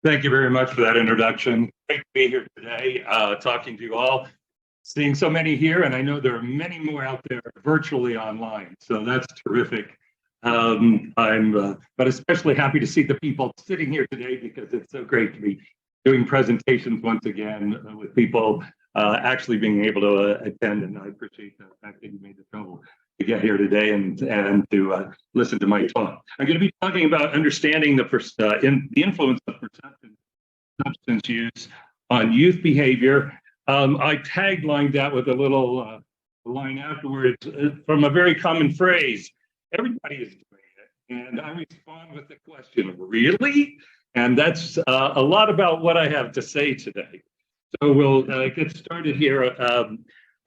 Thank you very much for that introduction. Great to be here today, talking to you all. Seeing so many here, and I know there are many more out there virtually online, so that's terrific. But especially happy to see the people sitting here today because it's so great to be doing presentations once again with people actually being able to attend, and I appreciate the fact that you made the trouble to get here today and to listen to my talk. I'm going to be talking about understanding the influence of perception substance use on youth behavior. I taglined that with a little line afterwards from a very common phrase: everybody is doing it. And I respond with the question, really? And that's a lot about what I have to say today. So we'll get started here.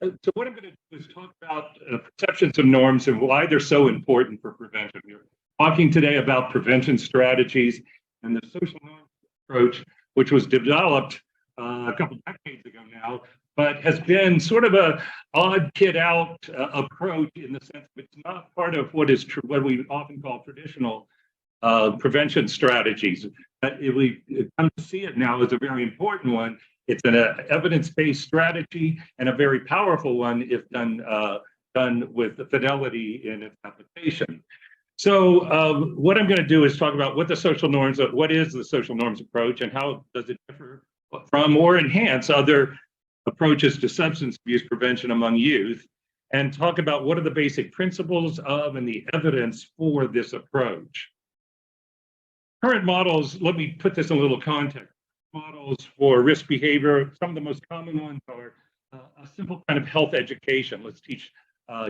So what I'm going to do is talk about perceptions and norms and why they're so important for prevention. We're talking today about prevention strategies and the social norms approach, which was developed a couple decades ago now, but has been sort of a odd kid out approach in the sense that it's not part of what we often call traditional prevention strategies. We come to see it now as a very important one. It's an evidence-based strategy and a very powerful one if done with fidelity in its application. So what I'm going to do is talk about what is the social norms approach and how does it differ from or enhance other approaches to substance abuse prevention among youth, and talk about what are the basic principles of and the evidence for this approach. Current models, let me put this in a little context. Models for risk behavior, some of the most common ones are a simple kind of health education. Let's teach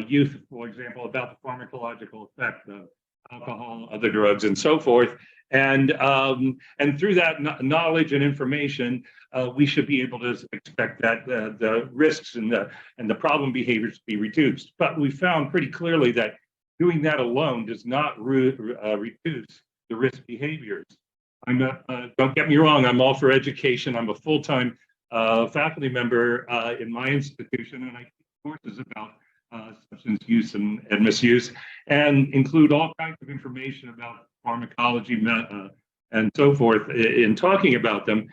youth, for example, about the pharmacological effect of alcohol, other drugs, and so forth. And through that knowledge and information, we should be able to expect that the risks and the problem behaviors to be reduced. But we found pretty clearly that doing that alone does not reduce the risk behaviors. Don't get me wrong, I'm all for education. I'm a full-time faculty member in my institution, and I teach courses about substance use and misuse, and include all kinds of information about pharmacology and so forth in talking about them.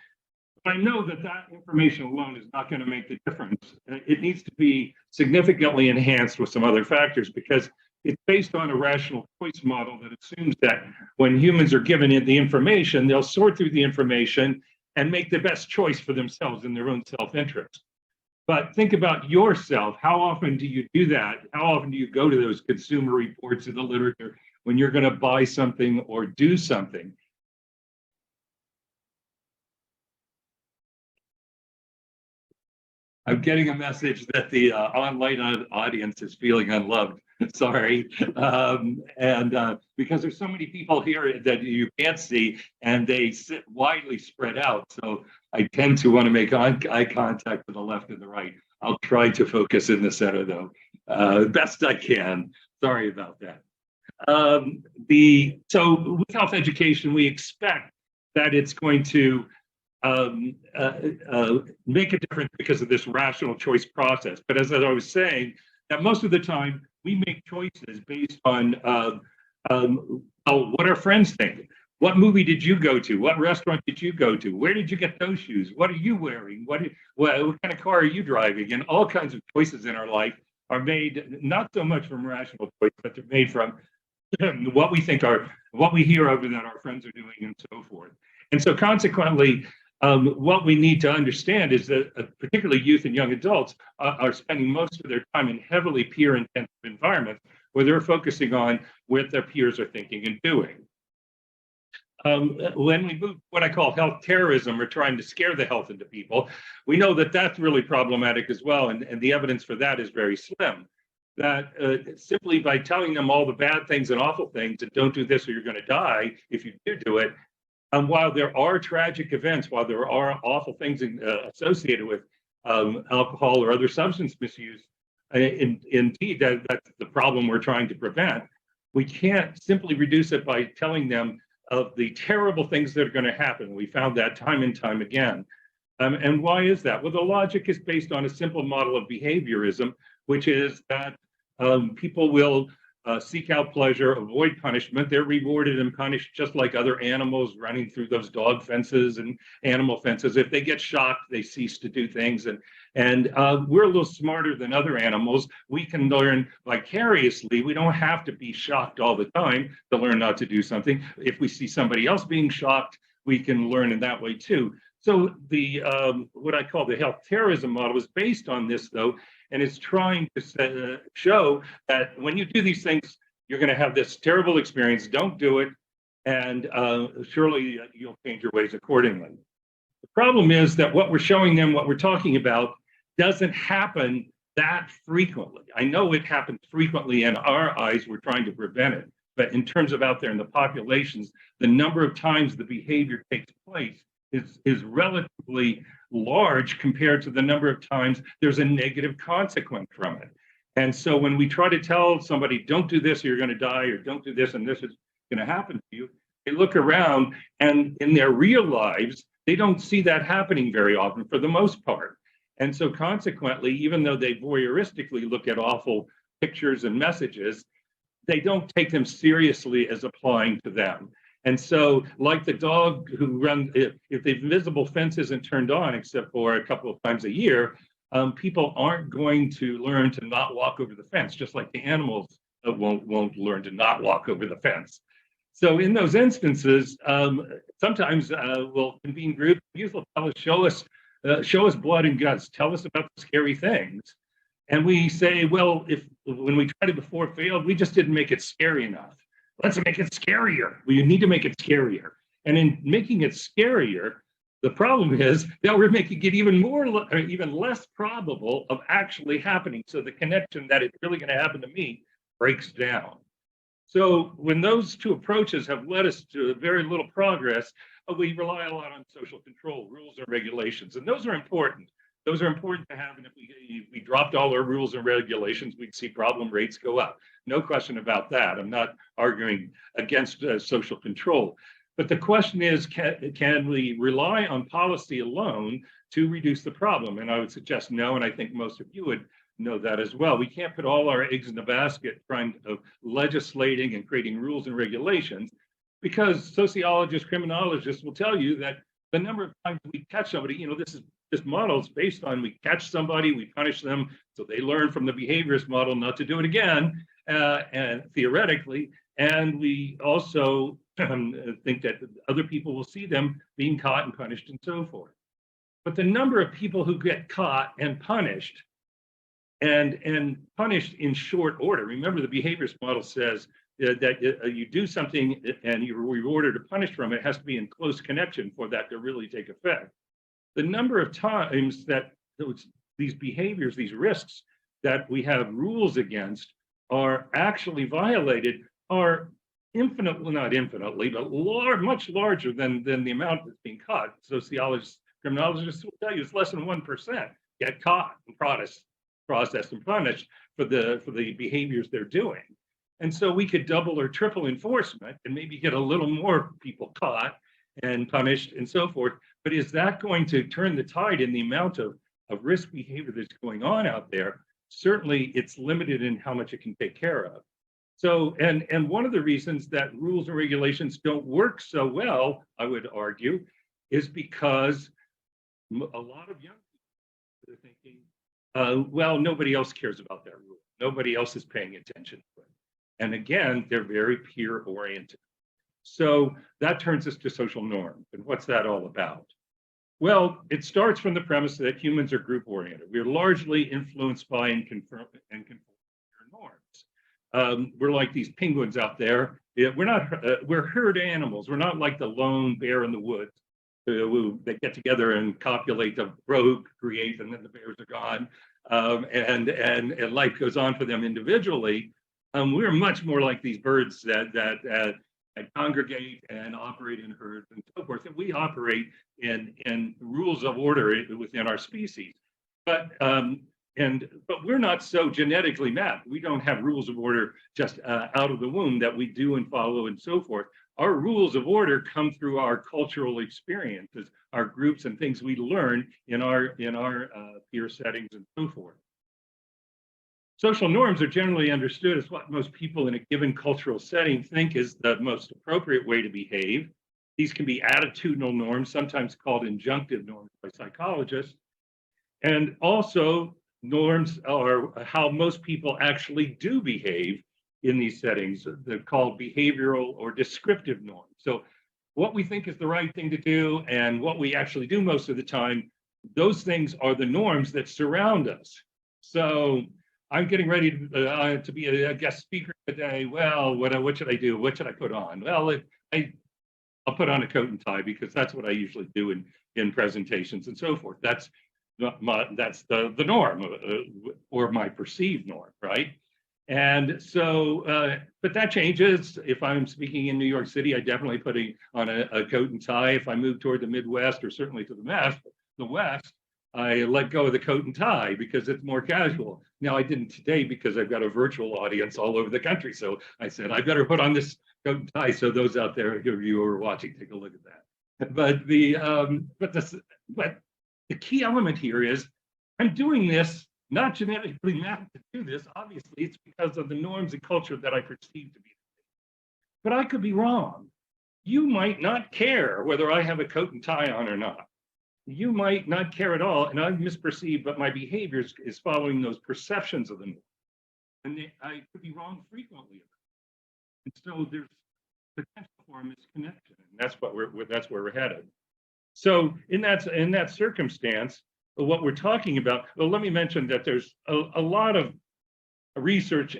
But I know that information alone is not going to make the difference. It needs to be significantly enhanced with some other factors, because it's based on a rational choice model that assumes that when humans are given the information, they'll sort through the information and make the best choice for themselves in their own self-interest. But think about yourself. How often do you do that? How often do you go to those consumer reports in the literature when you're going to buy something or do something? I'm getting a message that the online audience is feeling unloved. Sorry. Because there's so many people here that you can't see, and they sit widely spread out. So I tend to want to make eye contact to the left and the right. I'll try to focus in the center, though, best I can. Sorry about that. So with health education, we expect that it's going to make a difference because of this rational choice process. But as I was saying, that most of the time we make choices based on what our friends think. What movie did you go to? What restaurant did you go to? Where did you get those shoes? What are you wearing? What kind of car are you driving? And all kinds of choices in our life are made not so much from rational choice, but they're made from what we hear over that our friends are doing and so forth. And so consequently, what we need to understand is that particularly youth and young adults are spending most of their time in heavily peer-intensive environments where they're focusing on what their peers are thinking and doing. When we move what I call health terrorism, or trying to scare the health into people, we know that that's really problematic as well, and the evidence for that is very slim. That simply by telling them all the bad things and awful things, and don't do this or you're going to die if you do it, while there are tragic events, while there are awful things associated with alcohol or other substance misuse, indeed, that's the problem we're trying to prevent. We can't simply reduce it by telling them of the terrible things that are going to happen. We found that time and time again. And why is that? Well, the logic is based on a simple model of behaviorism, which is that people will seek out pleasure, avoid punishment. They're rewarded and punished just like other animals running through those dog fences and animal fences. If they get shocked, they cease to do things. And we're a little smarter than other animals. We can learn vicariously. We don't have to be shocked all the time to learn not to do something. If we see somebody else being shocked, we can learn in that way too. So the what I call the health terrorism model is based on this, though, and it's trying to show that when you do these things, you're going to have this terrible experience. Don't do it, and surely you'll change your ways accordingly. The problem is that what we're showing them, what we're talking about, doesn't happen that frequently. I know it happens frequently in our eyes. We're trying to prevent it. But in terms of out there in the populations, the number of times the behavior takes place is relatively large compared to the number of times there's a negative consequence from it. And so when we try to tell somebody, don't do this or you're going to die, or don't do this and this is going to happen to you, they look around and in their real lives, they don't see that happening very often for the most part. And so consequently, even though they voyeuristically look at awful pictures and messages, they don't take them seriously as applying to them. And so, like the dog who runs, if the invisible fence isn't turned on except for a couple of times a year, people aren't going to learn to not walk over the fence, just like the animals won't learn to not walk over the fence. So in those instances, sometimes we'll convene groups, youth will tell us, show us blood and guts, tell us about the scary things. And we say, well, when we tried it before it failed, we just didn't make it scary enough. Let's make it scarier. We need to make it scarier. And in making it scarier, the problem is that we're making it even less probable of actually happening. So the connection that it's really going to happen to me breaks down. So when those two approaches have led us to very little progress, we rely a lot on social control, rules and regulations. And those are important. Those are important to have, and if we dropped all our rules and regulations, we'd see problem rates go up. No question about that. I'm not arguing against social control. But the question is, can we rely on policy alone to reduce the problem? And I would suggest no, and I think most of you would know that as well. We can't put all our eggs in the basket trying to legislating and creating rules and regulations, because sociologists, criminologists will tell you that the number of times we catch somebody, this model is based on we catch somebody, we punish them, so they learn from the behaviorist model not to do it again, and theoretically, and we also think that other people will see them being caught and punished and so forth. But the number of people who get caught and punished in short order, remember the behaviorist model says that you do something and you're rewarded or punished from it, has to be in close connection for that to really take effect. The number of times that these behaviors, these risks that we have rules against are actually violated are infinitely, not infinitely, but much larger than the amount that's being caught. Sociologists, criminologists will tell you it's less than 1% get caught and processed and punished for the behaviors they're doing. And so we could double or triple enforcement and maybe get a little more people caught and punished and so forth. But is that going to turn the tide in the amount of risk behavior that's going on out there? Certainly it's limited in how much it can take care of. So, and one of the reasons that rules and regulations don't work so well, I would argue, is because a lot of young people are thinking, well, nobody else cares about that rule. Nobody else is paying attention to it. And again, they're very peer oriented. So that turns us to social norms. And what's that all about? Well, it starts from the premise that humans are group oriented. We're largely influenced by and conform to norms. We're like these penguins out there. We're herd animals. We're not like the lone bear in the woods that get together and copulate to procreate, and then the bears are gone, and life goes on for them individually. We're much more like these birds that congregate and operate in herds and so forth. And we operate in rules of order within our species. But we're not so genetically mapped. We don't have rules of order just out of the womb that we do and follow and so forth. Our rules of order come through our cultural experiences, our groups and things we learn in our peer settings and so forth. Social norms are generally understood as what most people in a given cultural setting think is the most appropriate way to behave. These can be attitudinal norms, sometimes called injunctive norms by psychologists. And also, norms are how most people actually do behave in these settings. They're called behavioral or descriptive norms. So, what we think is the right thing to do and what we actually do most of the time, those things are the norms that surround us. So, I'm getting ready to be a guest speaker today. Well, what should I do? What should I put on? Well, I'll put on a coat and tie because that's what I usually do in presentations and so forth. That's the norm or my perceived norm, right? And so, but that changes. If I'm speaking in New York City, I definitely put on a coat and tie. If I move toward the Midwest or certainly to the West, I let go of the coat and tie because it's more casual. Now I didn't today because I've got a virtual audience all over the country. So I said, I better put on this coat and tie. So those out there who are watching, take a look at that. But the key element here is I'm doing this not genetically mapped to do this. Obviously, it's because of the norms and culture that I perceive to be. But I could be wrong. You might not care whether I have a coat and tie on or not. You might not care at all, and I've misperceived, but my behavior is following those perceptions of the norm. And I could be wrong frequently. And so there's potential for a misconnection, and that's where we're headed. So in that circumstance, what we're talking about, well, let me mention that there's a lot of research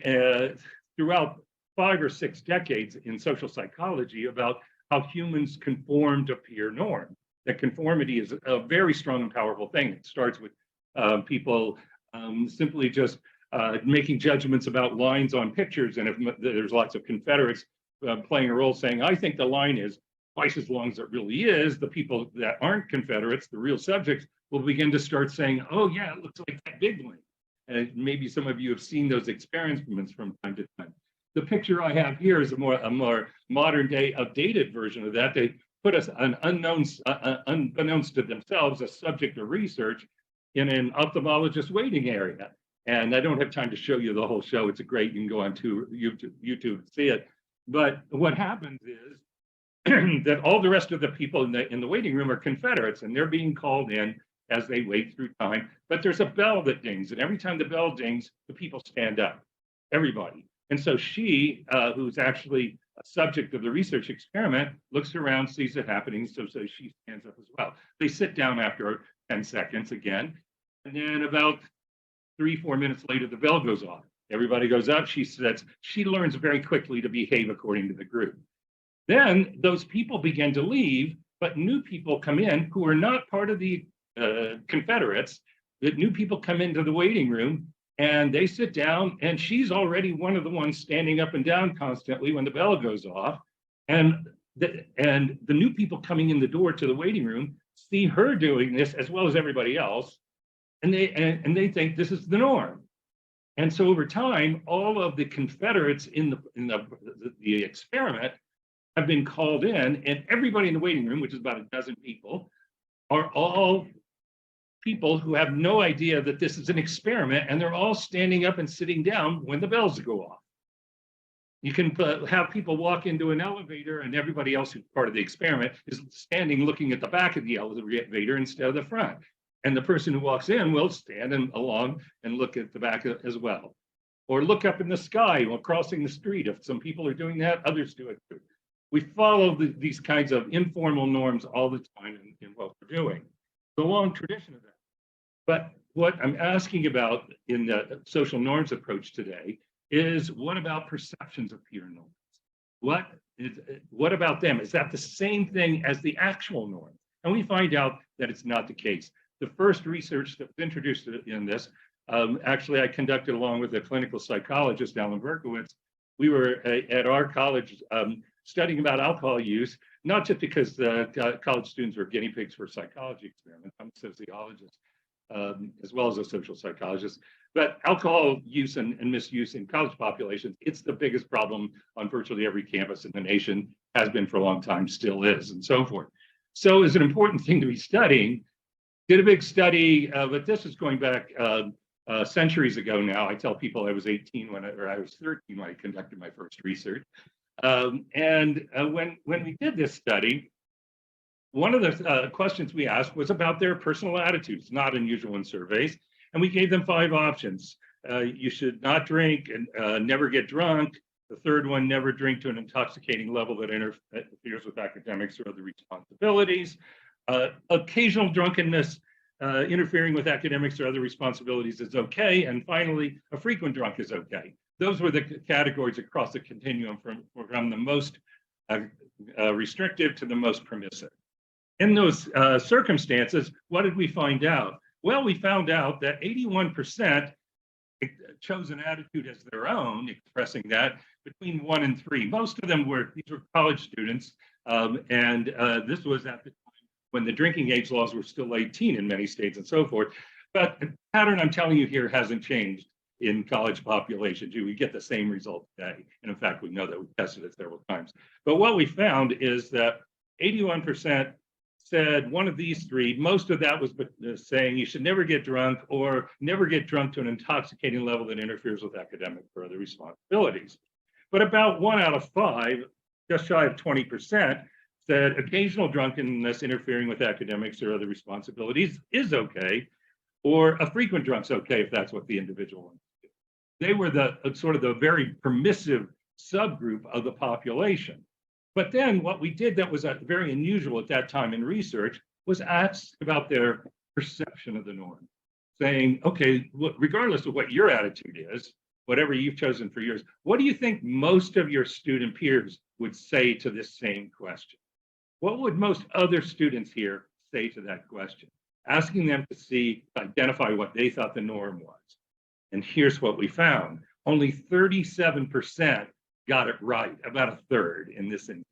throughout 5 or 6 decades in social psychology about how humans conform to peer norm. That conformity is a very strong and powerful thing. It starts with people simply just making judgments about lines on pictures. And if there's lots of Confederates playing a role saying, I think the line is twice as long as it really is, the people that aren't Confederates, the real subjects, will begin to start saying, oh yeah, it looks like that big line. And maybe some of you have seen those experiments from time to time. The picture I have here is a more modern day updated version of that. They put us unbeknownst to themselves, a subject of research in an ophthalmologist waiting area. And I don't have time to show you the whole show. It's great. You can go on to YouTube to see it. But what happens is that all the rest of the people in the waiting room are Confederates, and they're being called in as they wait through time. But there's a bell that dings, and every time the bell dings, the people stand up, everybody. And so she, who's actually a subject of the research experiment, looks around, sees it happening, so she stands up as well. They sit down after 10 seconds again, and then about 3-4 minutes later, the bell goes off. Everybody goes up, she sits. She learns very quickly to behave according to the group. Then those people begin to leave, but new people come in who are not part of the Confederates. The new people come into the waiting room and they sit down, and she's already one of the ones standing up and down constantly when the bell goes off. And the new people coming in the door to the waiting room see her doing this as well as everybody else, and they think this is the norm. And so over time, all of the Confederates in the experiment have been called in, and everybody in the waiting room, which is about a dozen people, are all people who have no idea that this is an experiment, and they're all standing up and sitting down when the bells go off. You can have people walk into an elevator, and everybody else who's part of the experiment is standing looking at the back of the elevator instead of the front. And the person who walks in will stand along and look at the back as well. Or look up in the sky while crossing the street. If some people are doing that, others do it too. We follow these kinds of informal norms all the time in what we're doing. It's a long tradition of that. But what I'm asking about in the social norms approach today is, what about perceptions of peer norms? What about them? Is that the same thing as the actual norm? And we find out that it's not the case. The first research that was introduced in this, actually I conducted along with a clinical psychologist, Alan Berkowitz. We were at our college studying about alcohol use, not just because the college students were guinea pigs for psychology experiments. I'm a sociologist, as well as a social psychologist. But alcohol use and misuse in college populations, it's the biggest problem on virtually every campus in the nation, has been for a long time, still is, and so forth. So it's an important thing to be studying. Did a big study, but this is going back centuries ago now. I tell people I was 18 or I was 13 when I conducted my first research. When we did this study, one of the questions we asked was about their personal attitudes, not unusual in surveys. And we gave them 5 options. You should not drink and never get drunk. The third one, never drink to an intoxicating level that interferes with academics or other responsibilities. Occasional drunkenness interfering with academics or other responsibilities is okay. And finally, a frequent drunk is okay. Those were the categories across the continuum from the most restrictive to the most permissive. In those circumstances, what did we find out? Well, we found out that 81% chose an attitude as their own, expressing that between 1 and 3. Most of them these were college students, and this was at the time when the drinking age laws were still 18 in many states and so forth. But the pattern I'm telling you here hasn't changed in college populations. We get the same result today. And in fact, we know that we tested it several times. But what we found is that 81% said one of these 3. Most of that was saying you should never get drunk or never get drunk to an intoxicating level that interferes with academic or other responsibilities. But about 1 out of 5, just shy of 20%, said occasional drunkenness interfering with academics or other responsibilities is okay, or a frequent drunk's okay if that's what the individual wants to do. They were the sort of the very permissive subgroup of the population. But then what we did that was very unusual at that time in research was ask about their perception of the norm, saying, okay, regardless of what your attitude is, whatever you've chosen for yours, what do you think most of your student peers would say to this same question? What would most other students here say to that question? Asking them to identify what they thought the norm was. And here's what we found. Only 37% got it right, about a third in this instance,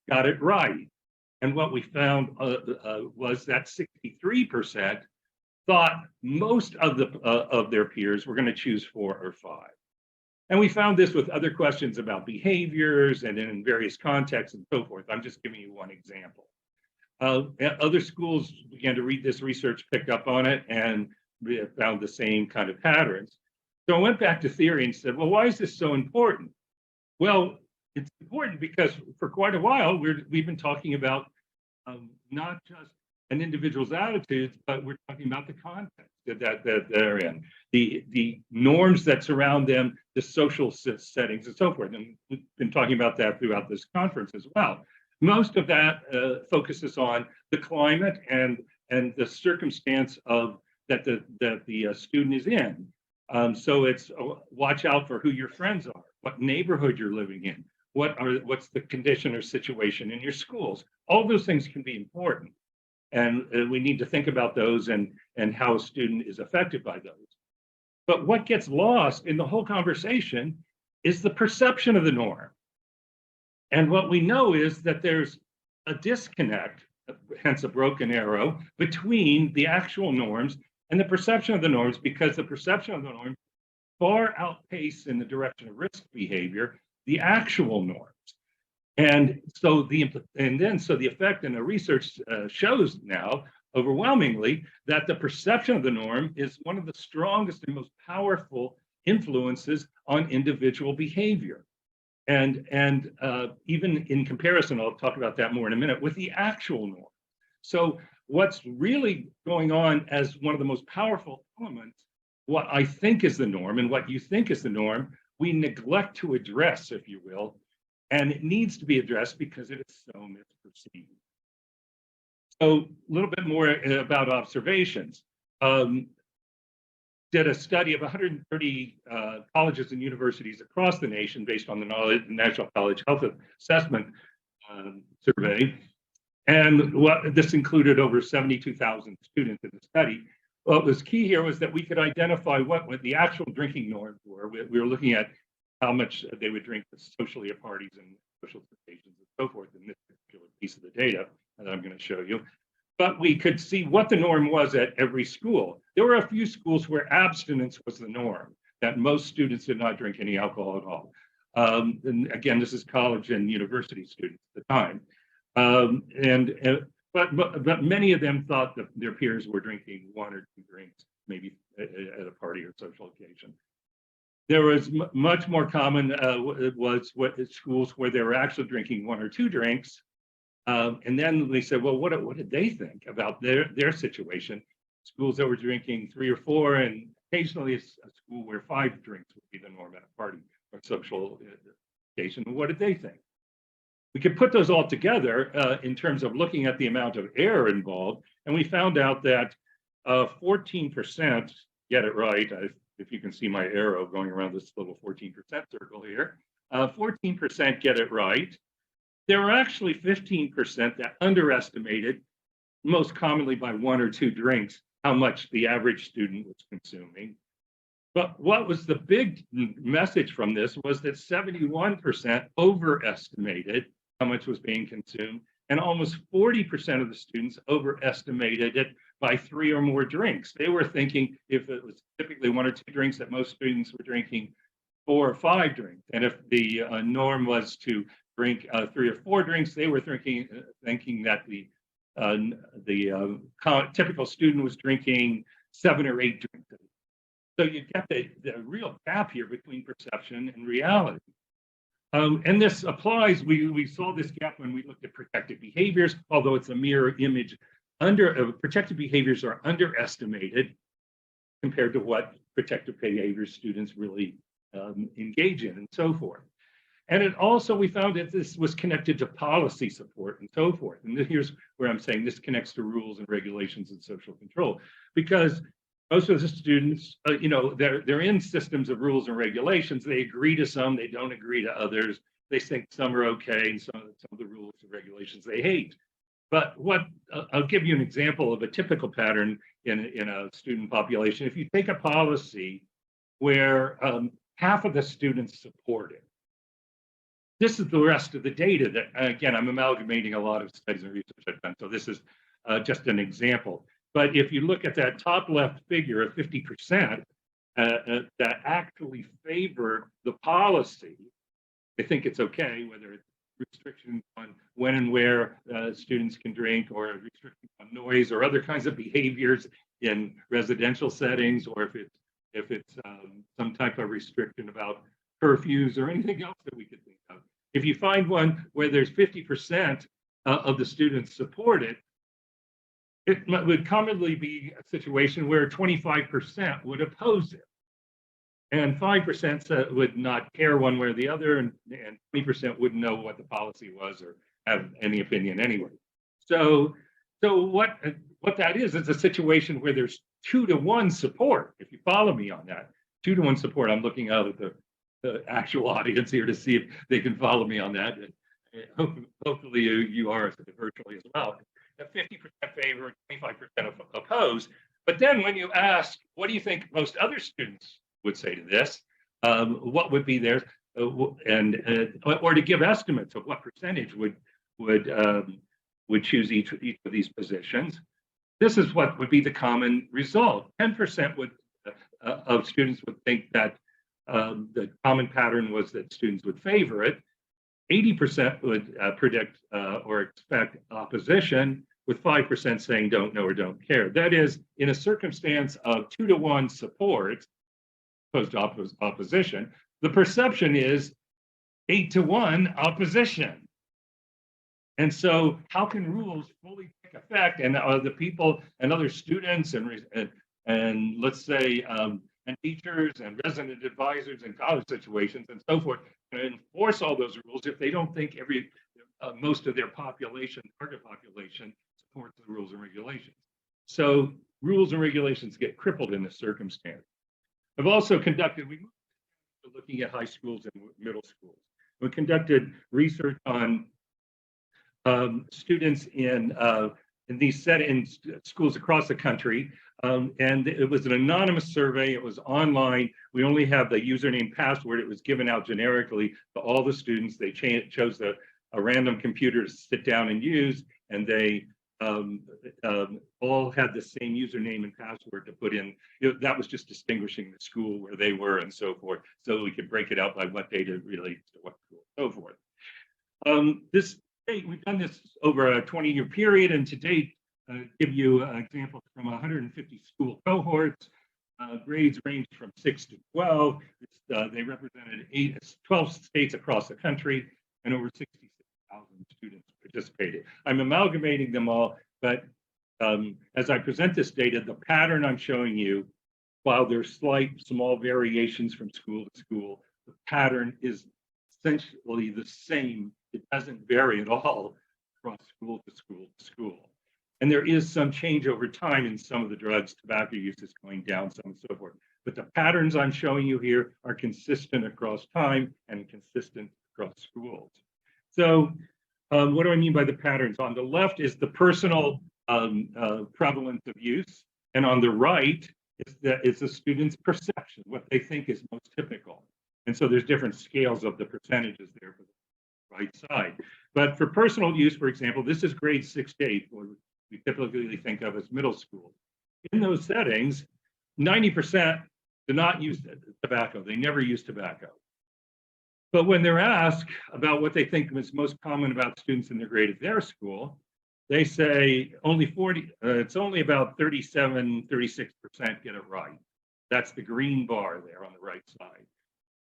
got it right. And what we found was that 63% thought most of their peers were going to choose 4 or 5. And we found this with other questions about behaviors and in various contexts and so forth. I'm just giving you one example. Other schools began to read this research, picked up on it, and we found the same kind of patterns. So I went back to theory and said, well, why is this so important? Well, it's important because for quite a while, we've been talking about not just an individual's attitudes, but we're talking about the context that they're in, the norms that surround them, the social settings and so forth. And we've been talking about that throughout this conference as well. Most of that focuses on the climate and the circumstance of that the student is in. So it's watch out for who your friends are, what neighborhood you're living in, what's the condition or situation in your schools. All those things can be important. And we need to think about those and how a student is affected by those. But what gets lost in the whole conversation is the perception of the norm. And what we know is that there's a disconnect, hence a broken arrow, between the actual norms and the perception of the norms, because the perception of the norms far outpace in the direction of risk behavior the actual norms. And so the effect in the research shows now overwhelmingly that the perception of the norm is one of the strongest and most powerful influences on individual behavior. And even in comparison, I'll talk about that more in a minute, with the actual norm. So what's really going on as one of the most powerful elements, what I think is the norm and what you think is the norm, we neglect to address, if you will, and it needs to be addressed because it is so misperceived. So a little bit more about observations. Did a study of 130 colleges and universities across the nation based on the National College Health Assessment Survey. And this included over 72,000 students in the study. What was key here was that we could identify what the actual drinking norms were. We were looking at how much they would drink socially at parties and social occasions and so forth in this particular piece of the data that I'm going to show you. But we could see what the norm was at every school. There were a few schools where abstinence was the norm, that most students did not drink any alcohol at all. And again, this is college and university students at the time. But many of them thought that their peers were drinking 1 or 2 drinks maybe at a party or social occasion. There was much more common was what schools where they were actually drinking 1 or 2 drinks. And then they said, well, what did they think about their situation? Schools that were drinking 3 or 4, and occasionally a school where 5 drinks would be the norm at a party or social occasion. What did they think? We could put those all together in terms of looking at the amount of error involved, and we found out that 14% get it right. If you can see my arrow going around this little 14% circle here, 14% get it right. There were actually 15% that underestimated, most commonly by 1 or 2 drinks, how much the average student was consuming. But what was the big message from this was that 71% overestimated how much was being consumed, and almost 40% of the students overestimated it by 3 or more drinks. They were thinking if it was typically 1 or 2 drinks, that most students were drinking 4 or 5 drinks. And if the norm was to drink 3 or 4 drinks, they were thinking that the typical student was drinking 7 or 8 drinks. So you get the real gap here between perception and reality. And this applies, we saw this gap when we looked at protective behaviors, although it's a mirror image. Protective behaviors are underestimated compared to what protective behaviors students really engage in and so forth. And it also, we found that this was connected to policy support and so forth. And here's where I'm saying this connects to rules and regulations and social control, because most of the students, they're in systems of rules and regulations. They agree to some, they don't agree to others. They think some are okay, and some of the rules and regulations they hate. But I'll give you an example of a typical pattern in a student population. If you take a policy where half of the students support it, this is the rest of the data that, again, I'm amalgamating a lot of studies and research I've done, so this is just an example. But if you look at that top left figure of 50% that actually favor the policy, they think it's okay, whether it's restrictions on when and where students can drink, or restrictions on noise or other kinds of behaviors in residential settings, or if it's some type of restriction about curfews or anything else that we could think of. If you find one where there's 50% of the students support it, it would commonly be a situation where 25% would oppose it, and 5% would not care one way or the other, and 20% wouldn't know what the policy was or have any opinion anyway. So what that is a situation where there's 2-to-1 support. If you follow me on that, 2-to-1 support. I'm looking out at the actual audience here to see if they can follow me on that. Hopefully you are virtually as well. 50% favor, 25% oppose. But then when you ask, what do you think most other students would say to this? What would be theirs? Or to give estimates of what percentage would choose each of these positions. This is what would be the common result. 10% of students would think that the common pattern was that students would favor it. 80% would predict or expect opposition, with 5% saying don't know or don't care. That is, in a circumstance of 2-to-1 support, opposed to opposition, the perception is 8-to-1 opposition. And so how can rules fully take effect, and the people and other students and let's say and teachers and resident advisors in college situations and so forth can enforce all those rules if they don't think most of their population, target population, supports the rules and regulations? So rules and regulations get crippled in this circumstance. I've also conducted, we moved to looking at high schools and middle schools. We conducted research on students in these settings, schools across the country. And it was an anonymous survey. It was online. We only have the username password. It was given out generically to all the students. They chose a random computer to sit down and use, and they all had the same username and password to put in. That was just distinguishing the school where they were and so forth, so we could break it out by what data relates to what school and so forth. We've done this over a 20-year period, and to date, give you examples from 150 school cohorts. Grades ranged from 6 to 12. They represented 12 states across the country, and over 66,000 students participated. I'm amalgamating them all, but as I present this data, the pattern I'm showing you, while there's slight small variations from school to school, the pattern is essentially the same. It doesn't vary at all across school to school to school. And there is some change over time in some of the drugs. Tobacco use is going down, so on and so forth. But the patterns I'm showing you here are consistent across time and consistent across schools. So what do I mean by the patterns? On the left is the personal prevalence of use, and on the right is the student's perception, what they think is most typical. And so there's different scales of the percentages there for the right side. But for personal use, for example, this is grade 6 to 8, what we typically think of as middle school. In those settings, 90% do not use tobacco. They never use tobacco. But when they're asked about what they think is most common about students in their grade at their school, they say it's only about 37, 36% get it right. That's the green bar there on the right side.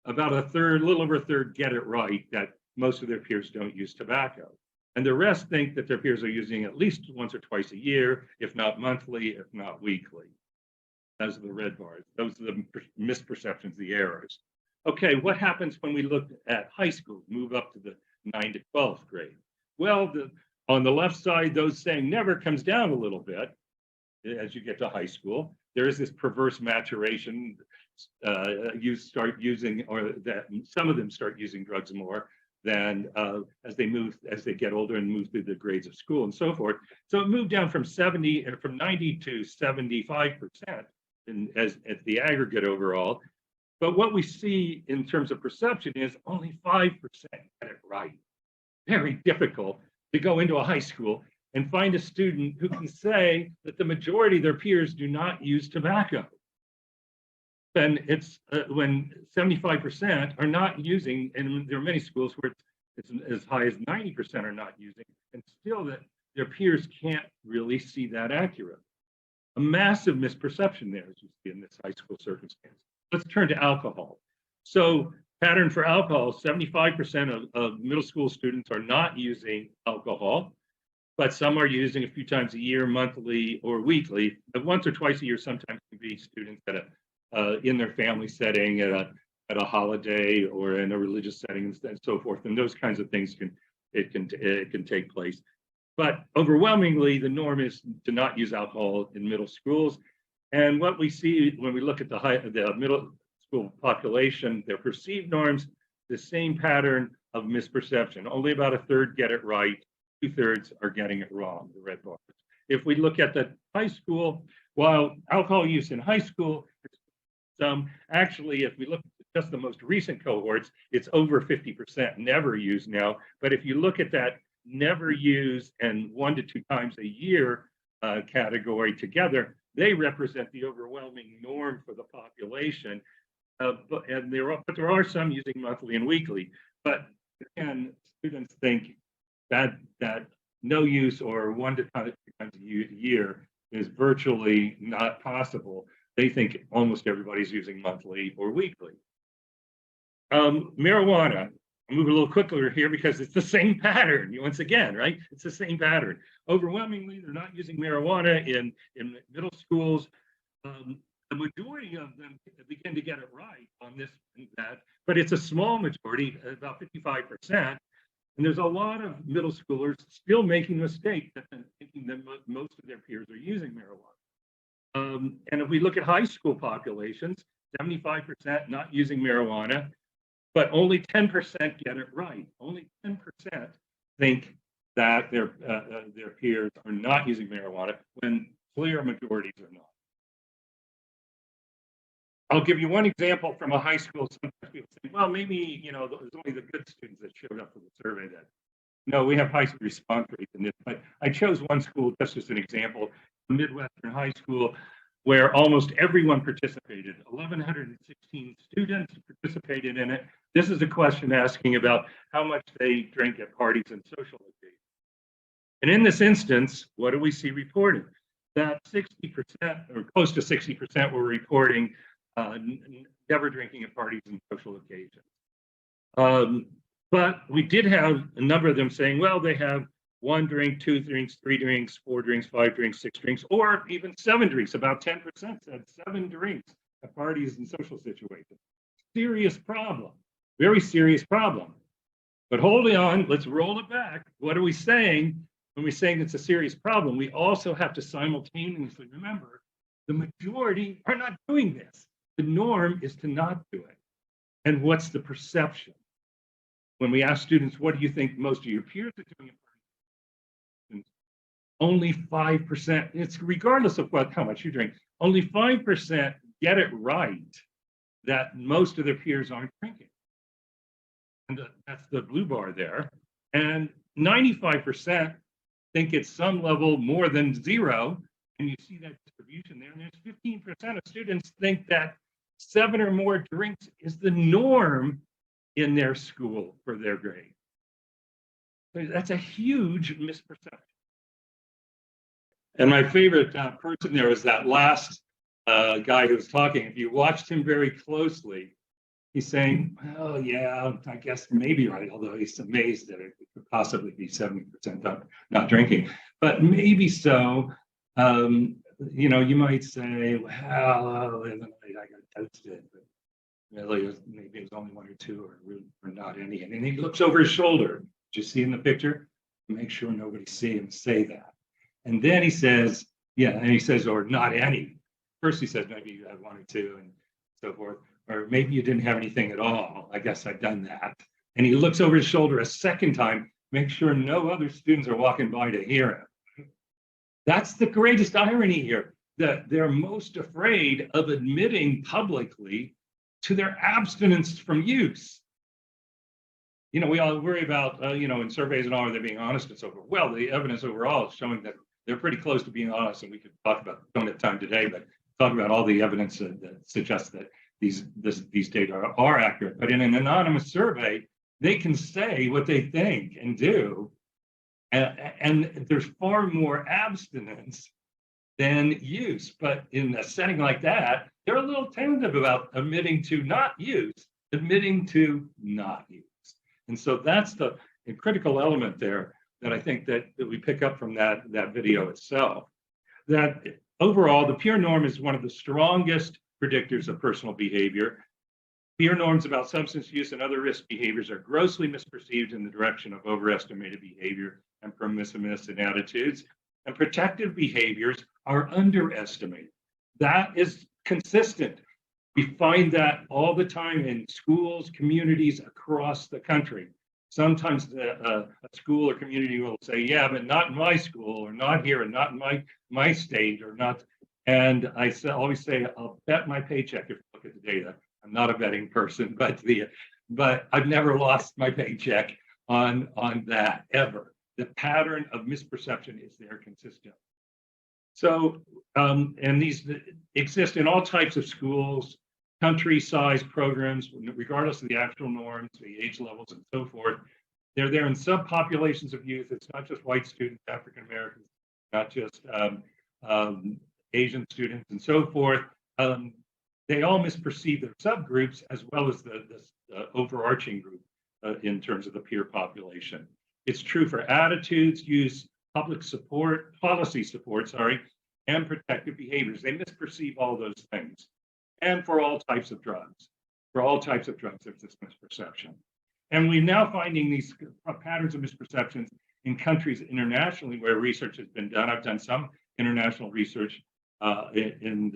About a little over a third get it right that most of their peers don't use tobacco. And the rest think that their peers are using at least once or twice a year, if not monthly, if not weekly. Those are the red bars. Those are the misperceptions, the errors. Okay, what happens when we look at high school, move up to the 9 to 12th grade? Well, on the left side, those saying never comes down a little bit as you get to high school. There is this perverse maturation. You start using, or that some of them start using drugs more than as they get older and move through the grades of school and so forth. So it moved down from 90 to 75% as the aggregate overall. But what we see in terms of perception is only 5% get it right. Very difficult to go into a high school and find a student who can say that the majority of their peers do not use tobacco. Then it's when 75% are not using, and there are many schools where it's as high as 90% are not using, and still that their peers can't really see that accurate. A massive misperception there, as you see in this high school circumstance. Let's turn to alcohol. So pattern for alcohol, 75% of middle school students are not using alcohol, but some are using a few times a year, monthly or weekly. But once or twice a year, sometimes can be students in their family setting, at a holiday or in a religious setting and so forth. And those kinds of things can take place. But overwhelmingly, the norm is to not use alcohol in middle schools. And what we see when we look at the middle school population, their perceived norms, the same pattern of misperception. Only about a third get it right, 2/3 are getting it wrong, the red bars. If we look at the high school, while alcohol use in high school, actually, if we look at just the most recent cohorts, it's over 50% never use now. But if you look at that never use and 1 to 2 times a year category together, they represent the overwhelming norm for the population. But there are some using monthly and weekly. But again, students think that no use or 1 to 2 times a year is virtually not possible. They think almost everybody's using monthly or weekly. Marijuana. I'll move a little quicker here because it's the same pattern. Once again, right? It's the same pattern. Overwhelmingly, they're not using marijuana in middle schools. The majority of them begin to get it right on this and that, but it's a small majority, about 55%. And there's a lot of middle schoolers still making mistakes and thinking that most of their peers are using marijuana. And if we look at high school populations, 75% not using marijuana, but only 10% get it right. Only 10% think that their peers are not using marijuana when clear majorities are not. I'll give you one example from a high school. Sometimes people say, well, maybe, it was only the good students that showed up for the survey then. No, we have high response rates in this, but I chose one school just as an example, Midwestern High School, where almost everyone participated. 1,116 students participated in it. This is a question asking about how much they drink at parties and social occasions. And in this instance, what do we see reported? that 60% or close to 60% were reporting never drinking at parties and social occasions. But we did have a number of them saying, well, they have 1 drink, 2 drinks, 3 drinks, 4 drinks, 5 drinks, 6 drinks, or even 7 drinks. About 10% said 7 drinks at parties and social situations. Serious problem, very serious problem. But hold on, let's roll it back. What are we saying when we're saying it's a serious problem? We also have to simultaneously remember the majority are not doing this. The norm is to not do it. And what's the perception? When we ask students, what do you think most of your peers are doing? Only 5%, it's regardless of how much you drink, only 5% get it right that most of their peers aren't drinking. And that's the blue bar there. And 95% think it's some level more than 0. And you see that distribution there. And there's 15% of students think that 7 or more drinks is the norm in their school for their grade. So that's a huge misperception. And my favorite person there was that last guy who was talking. If you watched him very closely, he's saying, oh, yeah, I guess maybe right, although he's amazed that it could possibly be 70% not drinking. But maybe so. You know, you might say, well, I got toasted, but really, maybe it was only 1 or 2 or not any. And then he looks over his shoulder. Did you see in the picture? Make sure nobody see him say that. And then he says, yeah, and he says, or not any. First he says, maybe you had 1 or 2 and so forth. Or maybe you didn't have anything at all. I guess I've done that. And he looks over his shoulder a second time, make sure no other students are walking by to hear him. That's the greatest irony here, that they're most afraid of admitting publicly to their abstinence from use. You know, we all worry about, you know, in surveys and all, are they being honest and so forth. Well, the evidence overall is showing that they're pretty close to being honest, and we could talk about, don't have time today, but talk about all the evidence that suggests that these data are accurate. But in an anonymous survey, they can say what they think and do, and there's far more abstinence than use. But in a setting like that, they're a little tentative about admitting to not use, admitting to not use. And so that's the critical element there that I think that we pick up from that video itself. That overall, the peer norm is one of the strongest predictors of personal behavior. Peer norms about substance use and other risk behaviors are grossly misperceived in the direction of overestimated behavior and permissiveness in attitudes, and protective behaviors are underestimated. That is consistent. We find that all the time in schools, communities across the country. Sometimes a school or community will say, yeah, but not in my school, or not here, and not in my state, or not. And I always say, I'll bet my paycheck if you look at the data. I'm not a betting person, but I've never lost my paycheck on that ever. The pattern of misperception is there consistent. So, and these exist in all types of schools, country-size programs, regardless of the actual norms, the age levels, and so forth. They're there in subpopulations of youth. It's not just white students, African Americans, not just Asian students, and so forth. They all misperceive their subgroups as well as the overarching group in terms of the peer population. It's true for attitudes, use, public support, policy support, and protective behaviors. They misperceive all those things. And for all types of drugs. For all types of drugs, there's this misperception. And we're now finding these patterns of misperceptions in countries internationally where research has been done. I've done some international research in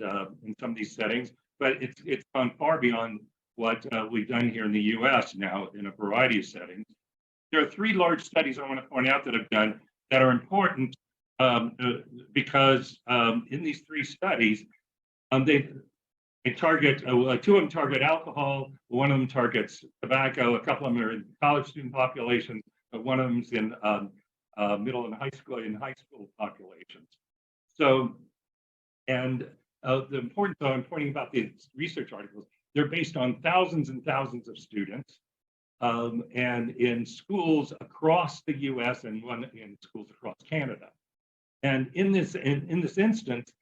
some of these settings, but it's gone far beyond what we've done here in the US now in a variety of settings. There are 3 large studies I want to point out that I've done that are important because in these 3 studies, they target, 2 of them target alcohol, 1 of them targets tobacco, a couple of them are in college student populations, but 1 of them is in middle and high school populations. So, and the important though, I'm pointing about these research articles, they're based on thousands and thousands of students and in schools across the US and 1 in schools across Canada. And in this instance,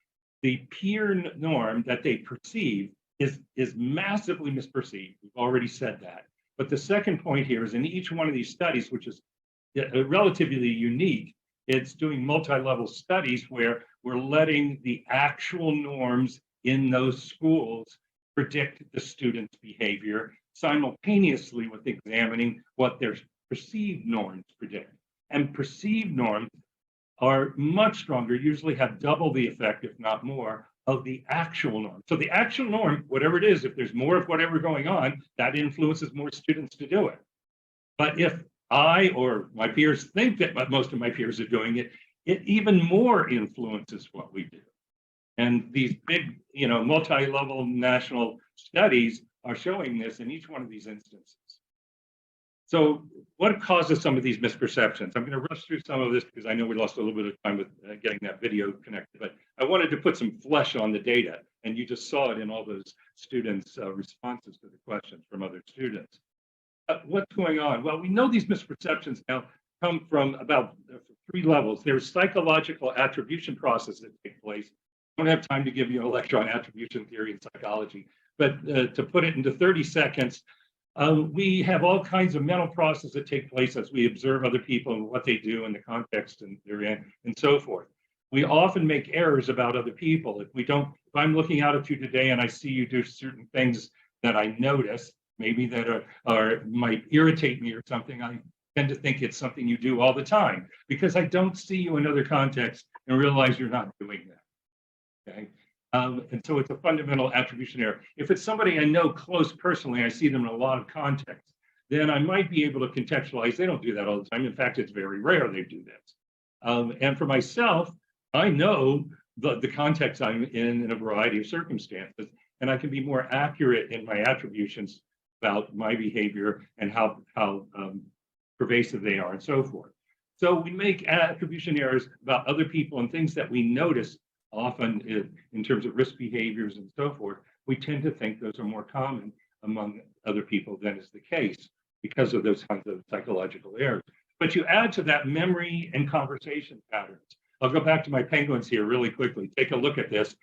the peer norm that they perceive is massively misperceived. We've already said that. But the second point here is in each one of these studies, which is relatively unique, it's doing multi-level studies where we're letting the actual norms in those schools predict the students' behavior simultaneously with examining what their perceived norms predict. And perceived norms are much stronger, usually have double the effect, if not more, of the actual norm. So the actual norm, whatever it is, if there's more of whatever going on, that influences more students to do it. But if I or my peers think that most of my peers are doing it, it even more influences what we do. And these big, multi-level national studies are showing this in each one of these instances. So what causes some of these misperceptions? I'm going to rush through some of this because I know we lost a little bit of time with getting that video connected, but I wanted to put some flesh on the data, and you just saw it in all those students' responses to the questions from other students. What's going on? Well, we know these misperceptions now come from about 3 levels. There's psychological attribution processes that take place. I don't have time to give you a lecture on attribution theory and psychology, but to put it into 30 seconds, we have all kinds of mental processes that take place as we observe other people and what they do and the context and they're in and so forth. We often make errors about other people. If I'm looking out at you today and I see you do certain things that I notice, maybe that are might irritate me or something, I tend to think it's something you do all the time because I don't see you in other contexts and realize you're not doing that. Okay. And so it's a fundamental attribution error. If it's somebody I know close personally, I see them in a lot of contexts, then I might be able to contextualize. They don't do that all the time. In fact, it's very rare they do this. And for myself, I know the context I'm in a variety of circumstances, and I can be more accurate in my attributions about my behavior and how pervasive they are and so forth. So we make attribution errors about other people and things that we notice often in terms of risk behaviors and so forth. We tend to think those are more common among other people than is the case because of those kinds of psychological errors. But you add to that memory and conversation patterns. I'll go back to my penguins here really quickly. Take a look at this.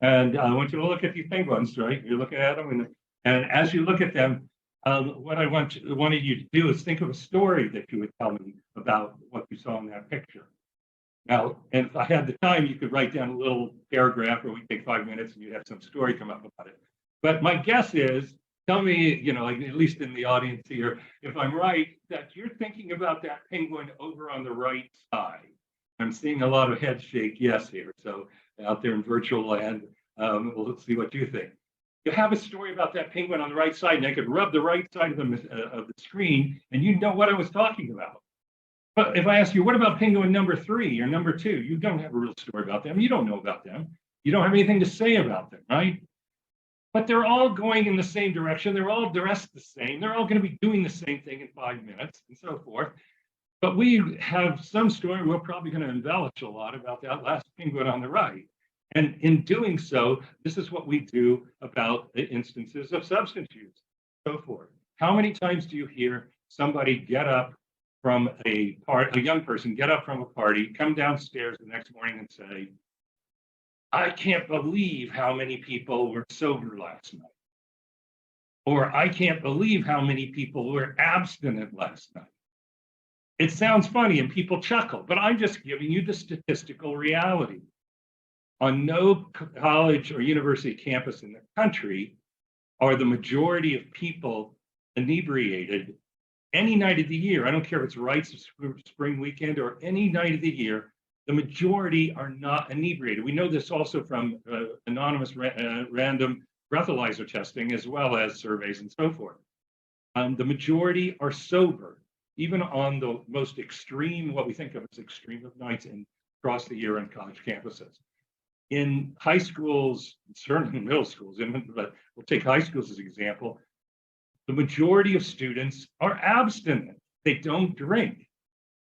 And I want you to look at these penguins, right? You're looking at them. And as you look at them, what I wanted you to do is think of a story that you would tell me about what you saw in that picture. Now, and if I had the time, you could write down a little paragraph, or we take 5 minutes and you'd have some story come up about it. But my guess is, tell me, like at least in the audience here, if I'm right, that you're thinking about that penguin over on the right side. I'm seeing a lot of head shake yes here. So out there in virtual land, let's see what you think. You have a story about that penguin on the right side, and I could rub the right side of the screen, and you know what I was talking about. But if I ask you, what about penguin number 3 or number 2? You don't have a real story about them. You don't know about them. You don't have anything to say about them, right? But they're all going in the same direction. They're all dressed the same. They're all going to be doing the same thing in 5 minutes and so forth. But we have some story. We're probably going to embellish a lot about that last penguin on the right. And in doing so, this is what we do about instances of substance use, so forth. How many times do you hear somebody get up from a young person get up from a party, come downstairs the next morning and say, I can't believe how many people were sober last night. Or I can't believe how many people were abstinent last night. It sounds funny and people chuckle, but I'm just giving you the statistical reality. On no college or university campus in the country are the majority of people inebriated any night of the year. I don't care if it's rites of spring weekend or any night of the year, the majority are not inebriated. We know this also from anonymous random breathalyzer testing, as well as surveys and so forth. The majority are sober, even on the most extreme, what we think of as extreme of nights across the year on college campuses. In high schools, certainly in middle schools, but we'll take high schools as an example, the majority of students are abstinent. They don't drink,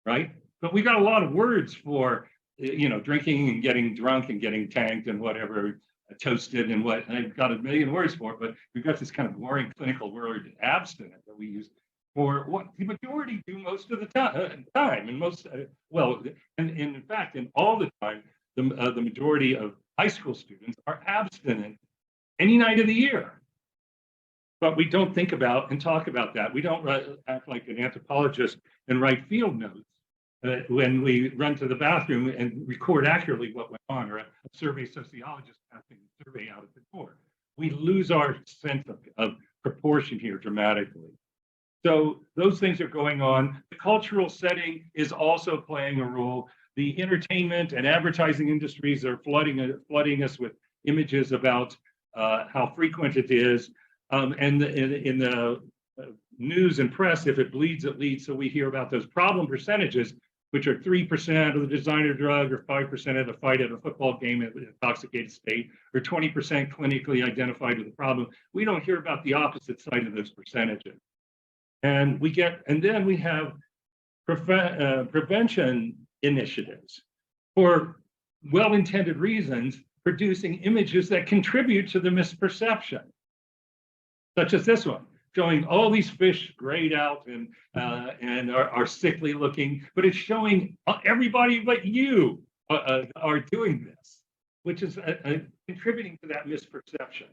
right? But we got a lot of words for, drinking and getting drunk and getting tanked and whatever, toasted and what, and I've got a million words for it, but we've got this kind of boring clinical word, abstinent, that we use. for what the majority do most of the time, and most well, and in fact, in all the time, the majority of high school students are abstinent any night of the year. But we don't think about and talk about that. We don't act like an anthropologist and write field notes when we run to the bathroom and record accurately what went on, or a survey sociologist passing a survey out at the door. We lose our sense of proportion here dramatically. So those things are going on. The cultural setting is also playing a role. The entertainment and advertising industries are flooding us with images about how frequent it is. And in the news and press, if it bleeds, it leads. So we hear about those problem percentages, which are 3% of the designer drug, or 5% of the fight at a football game in an intoxicated state, or 20% clinically identified with a problem. We don't hear about the opposite side of those percentages. And then we have prevention initiatives for well-intended reasons, producing images that contribute to the misperception, such as this one, showing all these fish grayed out and are sickly looking, but it's showing everybody but you are doing this, which is contributing to that misperception.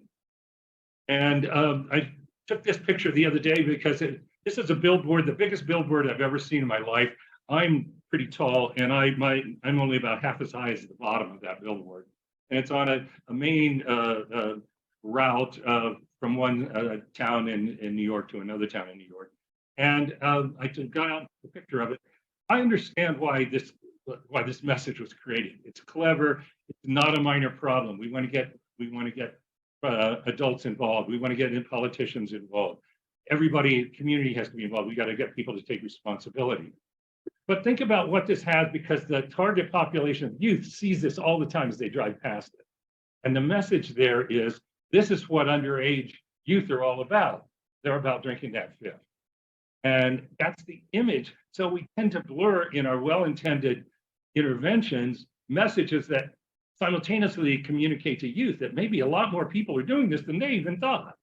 And I took this picture the other day because this is a billboard, the biggest billboard I've ever seen in my life. I'm pretty tall, and I'm only about half as high as the bottom of that billboard. And it's on a main route from one town in New York to another town in New York. And I got out a picture of it. I understand why this message was created. It's clever. It's not a minor problem. We want to get adults involved. We want to get politicians involved. Everybody, community has to be involved. We got to get people to take responsibility. But think about what this has, because the target population of youth sees this all the time as they drive past it. And the message there is, this is what underage youth are all about. They're about drinking that fifth. And that's the image. So we tend to blur in our well-intended interventions messages that simultaneously communicate to youth that maybe a lot more people are doing this than they even thought.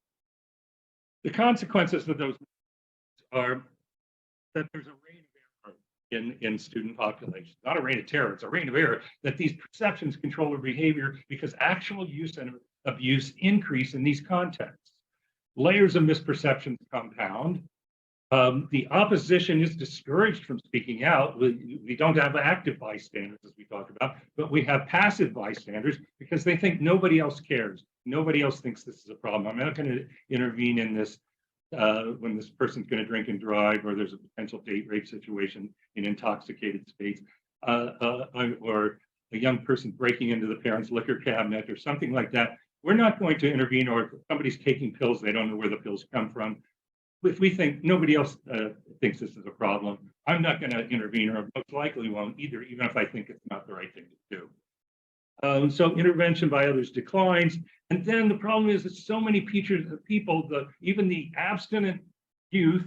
The consequences of those are that there's a reign of error in student populations. Not a reign of terror, it's a reign of error, that these perceptions control their behavior because actual use and abuse increase in these contexts. Layers of misperceptions compound. The opposition is discouraged from speaking out. We don't have active bystanders, as we talk about, but we have passive bystanders because they think nobody else cares. Nobody else thinks this is a problem. I'm not going to intervene in this when this person's going to drink and drive, or there's a potential date rape situation in intoxicated states, or a young person breaking into the parents' liquor cabinet or something like that. We're not going to intervene, or if somebody's taking pills, they don't know where the pills come from. If we think nobody else thinks this is a problem, I'm not going to intervene, or most likely won't either, even if I think it's not the right thing to do. So intervention by others declines. And then the problem is that so many people, even the abstinent youth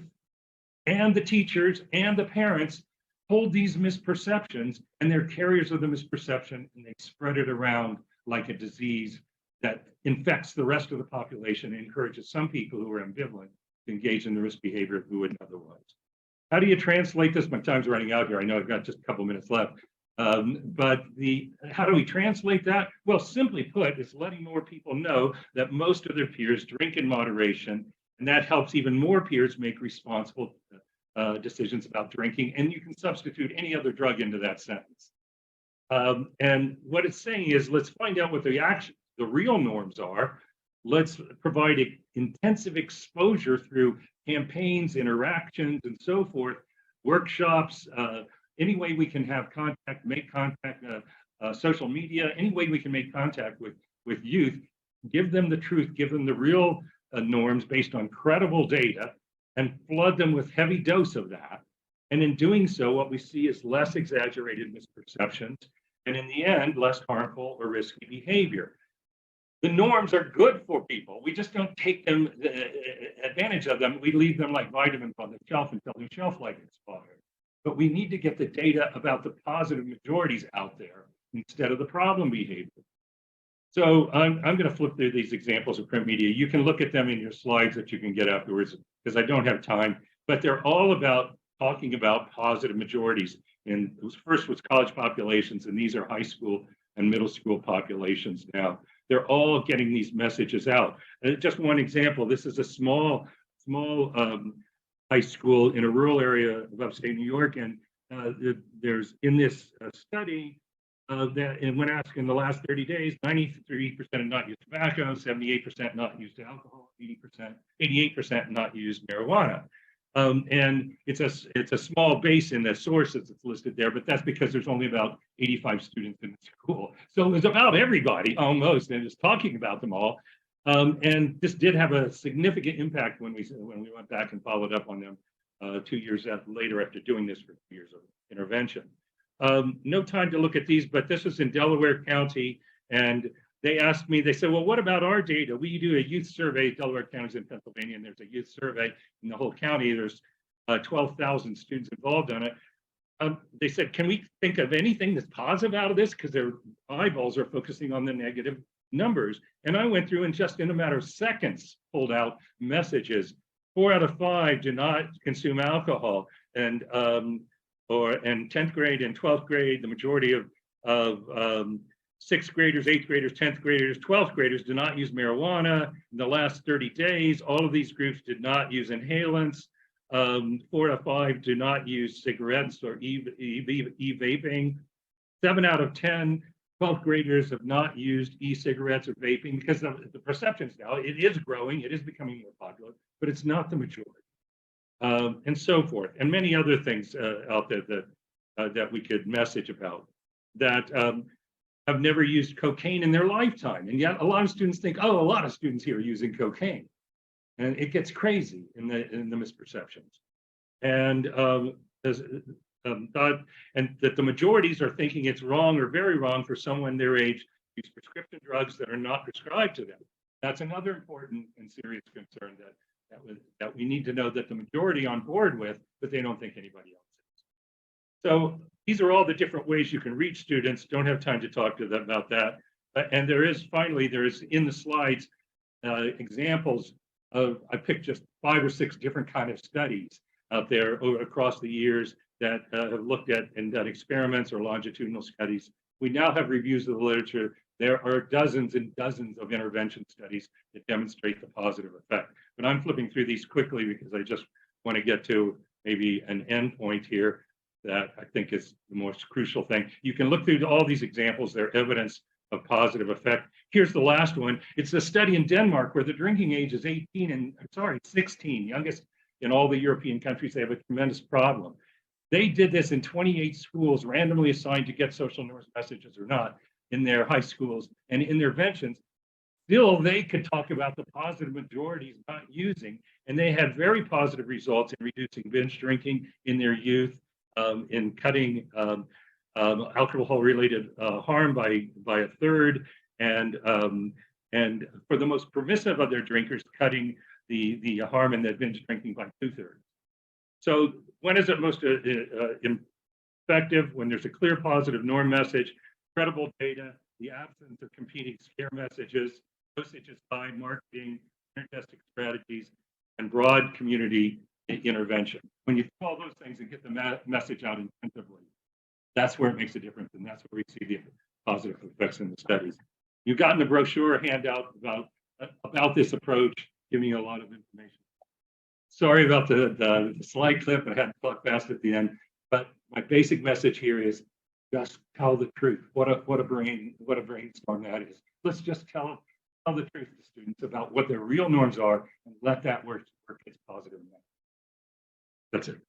and the teachers and the parents hold these misperceptions, and they're carriers of the misperception, and they spread it around like a disease that infects the rest of the population and encourages some people who are ambivalent to engage in the risk behavior who wouldn't otherwise. How do you translate this? My time's running out here. I know I've got just a couple minutes left. But how do we translate that? Well, simply put, it's letting more people know that most of their peers drink in moderation, and that helps even more peers make responsible decisions about drinking. And you can substitute any other drug into that sentence. And what it's saying is, let's find out what the real norms are. Let's provide intensive exposure through campaigns, interactions, and so forth, workshops, any way we can have contact, make contact, social media, any way we can make contact with youth, give them the truth, give them the real norms based on credible data, and flood them with heavy dose of that. And in doing so, what we see is less exaggerated misperceptions, and in the end, less harmful or risky behavior. The norms are good for people. We just don't take them advantage of them. We leave them like vitamins on the shelf until their shelf life expires. But we need to get the data about the positive majorities out there instead of the problem behavior. So I'm going to flip through these examples of print media. You can look at them in your slides that you can get afterwards, because I don't have time. but they're all about talking about positive majorities. And it was, first was college populations, and these are high school and middle school populations now. They're all getting these messages out. And just one example, this is a small high school in a rural area of upstate New York, and there's in this study that, and when asked in the last 30 days, 93% have not used tobacco, 78% not used alcohol, 88% not used marijuana. And it's a small base in the sources that's listed there, but that's because there's only about 85 students in the school. So it was about everybody almost, and just talking about them all. And this did have a significant impact when we went back and followed up on them 2 years later after doing this for 2 years of intervention. No time to look at these, but this was in Delaware County, and they asked me, they said, well, what about our data? We do a youth survey, Delaware County's in Pennsylvania, and there's a youth survey in the whole county. There's 12,000 students involved on it. They said, can we think of anything that's positive out of this? Because their eyeballs are focusing on the negative numbers. And I went through and just in a matter of seconds pulled out messages. 4 out of 5 do not consume alcohol. And 10th grade and 12th grade, the majority of 6th graders, 8th graders, 10th graders, 12th graders do not use marijuana. In the last 30 days, all of these groups did not use inhalants. 4 out of 5 do not use cigarettes or e-vaping. 7 out of 10 12th graders have not used e-cigarettes or vaping, because the perceptions now, it is growing, it is becoming more popular, but it's not the majority. And so forth, and many other things out there that we could message about, that have never used cocaine in their lifetime. And yet a lot of students think, oh, a lot of students here are using cocaine. And it gets crazy in the misperceptions. And and that the majorities are thinking it's wrong or very wrong for someone their age to use prescription drugs that are not prescribed to them. That's another important and serious concern that we need to know that the majority on board with, but they don't think anybody else is. So these are all the different ways you can reach students. Don't have time to talk to them about that. And there is in the slides examples of, I picked just 5 or 6 different kind of studies out there across the years that have looked at and done experiments or longitudinal studies. We now have reviews of the literature. There are dozens and dozens of intervention studies that demonstrate the positive effect. But I'm flipping through these quickly because I just want to get to maybe an end point here that I think is the most crucial thing. You can look through all these examples, they're evidence of positive effect. Here's the last one. It's a study in Denmark where the drinking age is 16, youngest in all the European countries. They have a tremendous problem. They did this in 28 schools, randomly assigned to get social norms messages or not in their high schools, and interventions. Still, they could talk about the positive majorities not using, and they had very positive results in reducing binge drinking in their youth, in cutting alcohol-related harm by a third, and for the most permissive of their drinkers, cutting the harm in that binge drinking by 2/3. So when is it most effective? When there's a clear positive norm message, credible data, the absence of competing scare messages, dosage is high, marketing, synergistic strategies, and broad community intervention. When you do all those things and get the message out intensively, that's where it makes a difference, and that's where we see the positive effects in the studies. You've gotten a brochure handout about this approach, giving you a lot of information. Sorry about the slide clip. I had to talk fast at the end, but my basic message here is just tell the truth. What a brainstorm that is. Let's just tell the truth to students about what their real norms are and let that work its positive. That's it.